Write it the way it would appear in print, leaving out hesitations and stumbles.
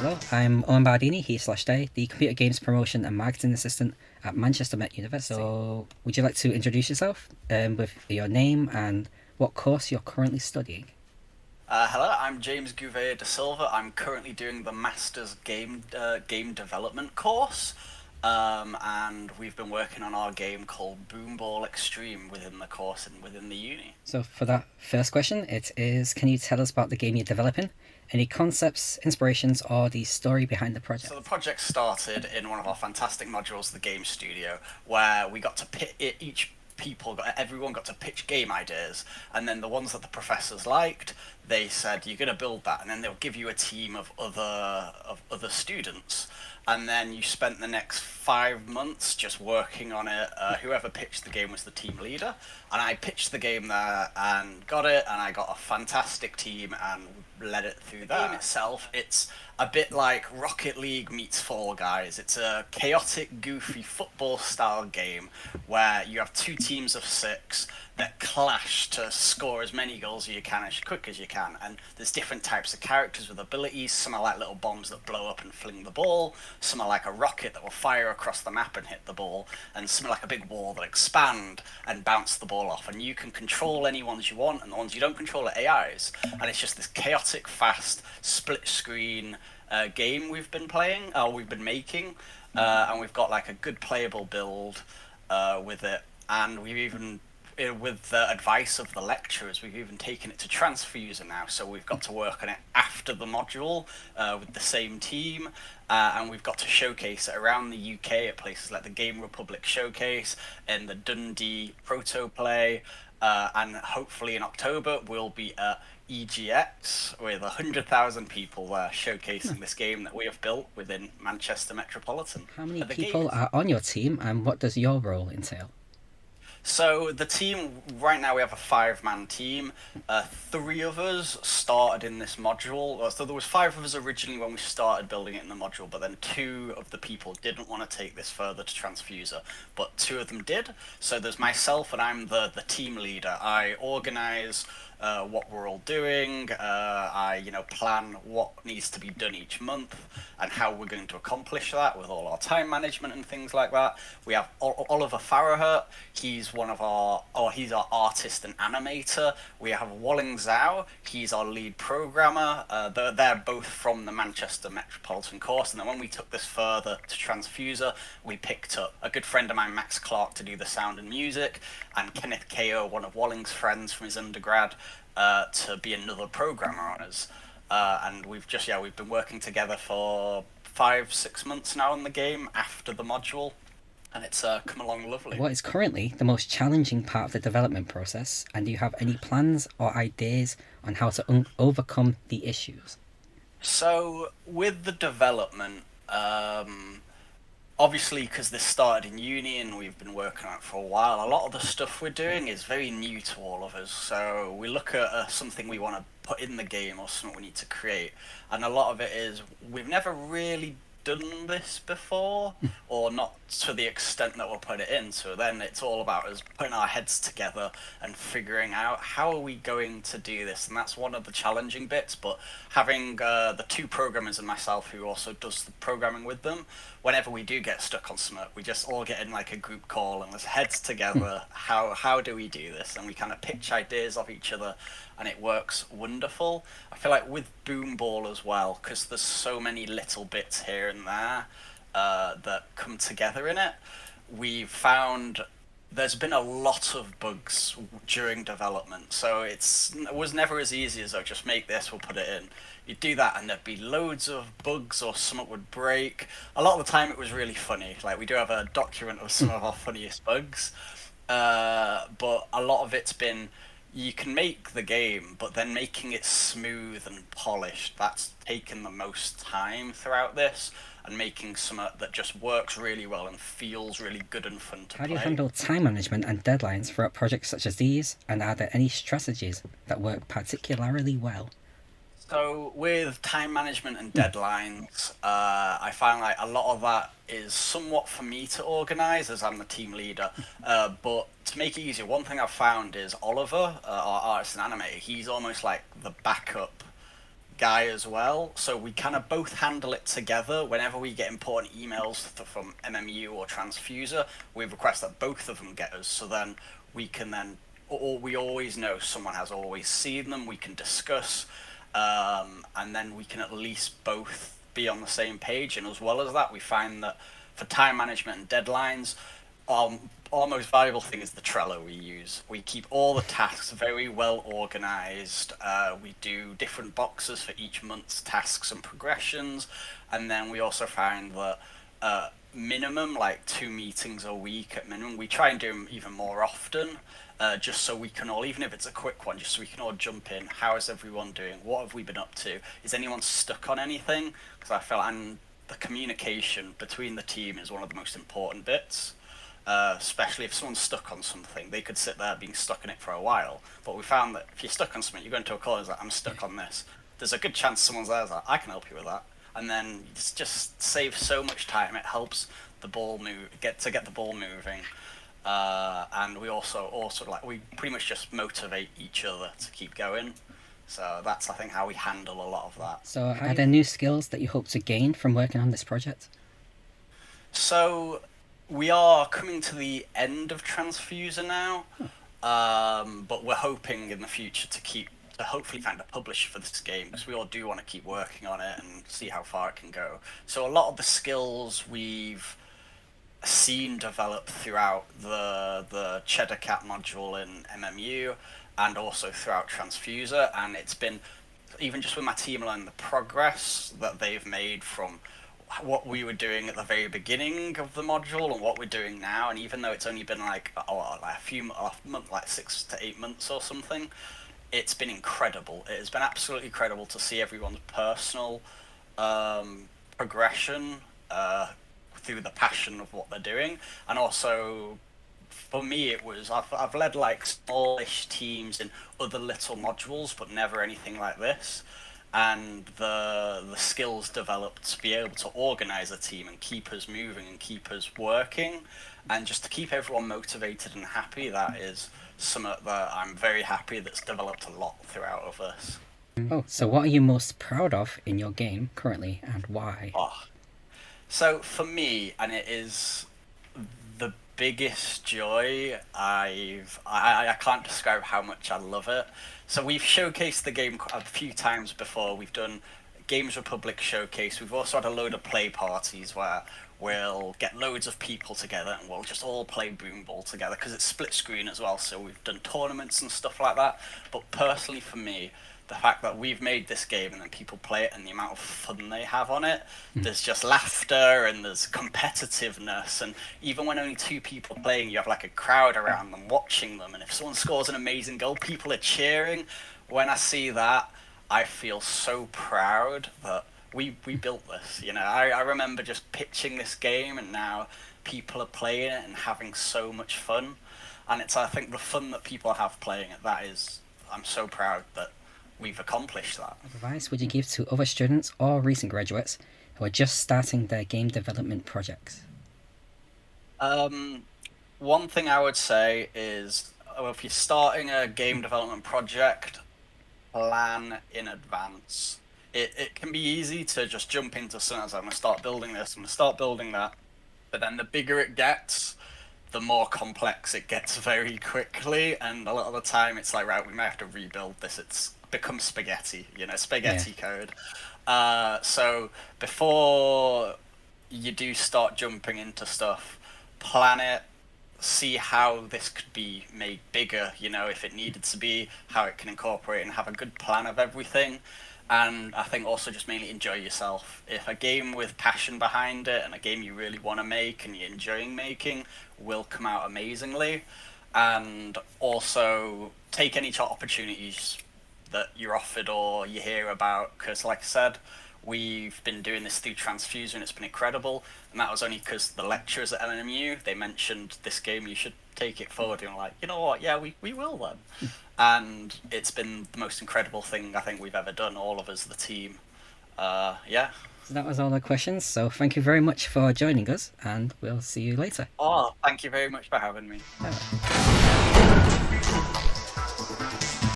Hello, I'm Owen Bardini, he/they, the Computer Games Promotion and Marketing Assistant at Manchester Met University. So, would you like to introduce yourself with your name and what course you're currently studying? Hello, I'm James Gouveia de Silva. I'm currently doing the Masters Game Development course, and we've been working on our game called BoomBall Extreme within the course and within the uni. So, for that first question, it is can you tell us about the game you're developing? Any concepts, inspirations, or the story behind the project? So the project started in one of our fantastic modules, the game studio, where we got to everyone got to pitch game ideas, and then the ones that the professors liked, they said you're going to build that, and then they'll give you a team of other students, and then you spent the next 5 months just working on it. Whoever pitched the game was the team leader, and I pitched the game there and got it, and I got a fantastic team and led it through that. The game itself, it's a bit like Rocket League meets Fall Guys. It's a chaotic, goofy football-style game where you have two teams of six that clash to score as many goals as you can as quick as you can. And there's different types of characters with abilities. Some are like little bombs that blow up and fling the ball. Some are like a rocket that will fire across the map and hit the ball. And some are like a big wall that expand and bounce the ball off. And you can control any ones you want, and the ones you don't control are AIs. And it's just this chaotic, fast, split-screen game we've been playing, or we've been making. And we've got like a good playable build with it. And we've even with the advice of the lecturers, we've even taken it to transfer user now, so we've got to work on it after the module with the same team, and we've got to showcase it around the UK at places like the Game Republic Showcase and the Dundee Proto Play, and hopefully in October we'll be at EGX with 100,000 people there showcasing this game that we have built within Manchester Metropolitan. How many people are on your team, and what does your role entail? So the team right now, we have a 5-man team. Three of us started in this module. So there was 5 of us originally when we started building it in the module, but then 2 of the people didn't want to take this further to Transfuser, but 2 of them did. So there's myself, and I'm the team leader. I organize what we're all doing. I plan what needs to be done each month and how we're going to accomplish that with all our time management and things like that. We have Oliver Farrahut. He's he's our artist and animator. We have Walling Zhao. He's our lead programmer. They're both from the Manchester Metropolitan course. And then when we took this further to Transfuser, we picked up a good friend of mine, Max Clark, to do the sound and music, and Kenneth Ko, one of Walling's friends from his undergrad, to be another programmer on us. And we've been working together for 5-6 months now on the game after the module, and it's come along lovely. What is currently the most challenging part of the development process, and do you have any plans or ideas on how to overcome the issues? So with the development, obviously, because this started in uni and we've been working on it for a while, a lot of the stuff we're doing is very new to all of us. So we look at something we want to put in the game or something we need to create, and a lot of it is we've never really done this before, or not to the extent that we'll put it in. So then it's all about us putting our heads together and figuring out how are we going to do this, and that's one of the challenging bits. But having the 2 programmers and myself who also does the programming with them, whenever we do get stuck on something, we just all get in like a group call and let's heads together. How do we do this? And we kind of pitch ideas off each other, and it works wonderful. I feel like with BoomBall as well, because there's so many little bits here and there that come together in it, we've found there's been a lot of bugs during development. So it was never as easy as, oh, just make this, we'll put it in. You'd do that and there'd be loads of bugs or something would break. A lot of the time it was really funny. Like, we do have a document of some of our funniest bugs. But a lot of it's been, you can make the game, but then making it smooth and polished, that's taken the most time throughout this, and making something that just works really well and feels really good and fun to play. How do you handle time management and deadlines for projects such as these, and are there any strategies that work particularly well? So with time management and deadlines, I find like a lot of that is somewhat for me to organise, as I'm the team leader. But to make it easier, one thing I've found is Oliver, our artist and animator, he's almost like the backup guy as well, so we kind of both handle it together. Whenever we get important emails from MMU or Transfuser, we request that both of them get us, so then we can then, or we always know someone has always seen them, we can discuss, and then we can at least both be on the same page. And as well as that, we find that for time management and deadlines, our most valuable thing is the Trello we use. We keep all the tasks very well organized. We do different boxes for each month's tasks and progressions. And then we also find that minimum, like 2 meetings a week at minimum. We try and do them even more often, just so we can all, even if it's a quick one, just so we can all jump in. How is everyone doing? What have we been up to? Is anyone stuck on anything? Because I feel the communication between the team is one of the most important bits. Especially if someone's stuck on something, they could sit there being stuck in it for a while. But we found that if you're stuck on something, you go into a call and it's like, I'm stuck on this. There's a good chance someone's there like, I can help you with that. And then it's just saves so much time. It helps the ball get the ball moving. And we also like, we pretty much just motivate each other to keep going. So that's, I think, how we handle a lot of that. So are there new skills that you hope to gain from working on this project? So we are coming to the end of Transfuser now, but we're hoping in the future to hopefully find a publisher for this game, because we all do want to keep working on it and see how far it can go. So a lot of the skills we've seen develop throughout the Cheddar Cat module in MMU and also throughout Transfuser, and it's been, even just with my team alone, the progress that they've made from what we were doing at the very beginning of the module and what we're doing now. And even though it's only been like a month, like 6 to 8 months or something, it's been incredible. It has been absolutely incredible to see everyone's personal progression through the passion of what they're doing. And also, for me, it was, I've led like smallish teams in other little modules, but never anything like this. And the skills developed to be able to organize a team and keep us moving and keep us working, and just to keep everyone motivated and happy, that is something that I'm very happy that's developed a lot throughout of this. Oh, so what are you most proud of in your game currently, and why? So for me, and it is the biggest joy, I can't describe how much I love it. So we've showcased the game a few times before. We've done Games Republic showcase. We've also had a load of play parties where we'll get loads of people together and we'll just all play BoomBall together, because it's split screen as well. So we've done tournaments and stuff like that. But personally for me, the fact that we've made this game and then people play it and the amount of fun they have on it, there's just laughter and there's competitiveness, and even when only 2 people playing, you have like a crowd around them watching them, and if someone scores an amazing goal, people are cheering. When I see that, I feel so proud that we built this. You know, I remember just pitching this game and now people are playing it and having so much fun, and it's, I think, the fun that people have playing it, that is, I'm so proud that we've accomplished that. What advice would you give to other students or recent graduates who are just starting their game development projects? One thing I would say is, if you're starting a game development project, plan in advance. It can be easy to just jump into something as, I'm going to start building this, I'm going to start building that. But then the bigger it gets, the more complex it gets very quickly. And a lot of the time it's like, right, we might have to rebuild this. It's become spaghetti, spaghetti code. So before you do start jumping into stuff, plan it, see how this could be made bigger, if it needed to be, how it can incorporate, and have a good plan of everything. And I think also just mainly enjoy yourself. If a game with passion behind it and a game you really want to make and you're enjoying making will come out amazingly. And also take any opportunities that you're offered or you hear about, because like I said, we've been doing this through Transfuser and it's been incredible, and that was only because the lecturers at LNMU, they mentioned this game, you should take it forward, and I'm like, you know what, yeah, we will then. And it's been the most incredible thing I think we've ever done, all of us, the team. Yeah. So that was all the questions, so thank you very much for joining us, and we'll see you later. Oh, thank you very much for having me. Bye.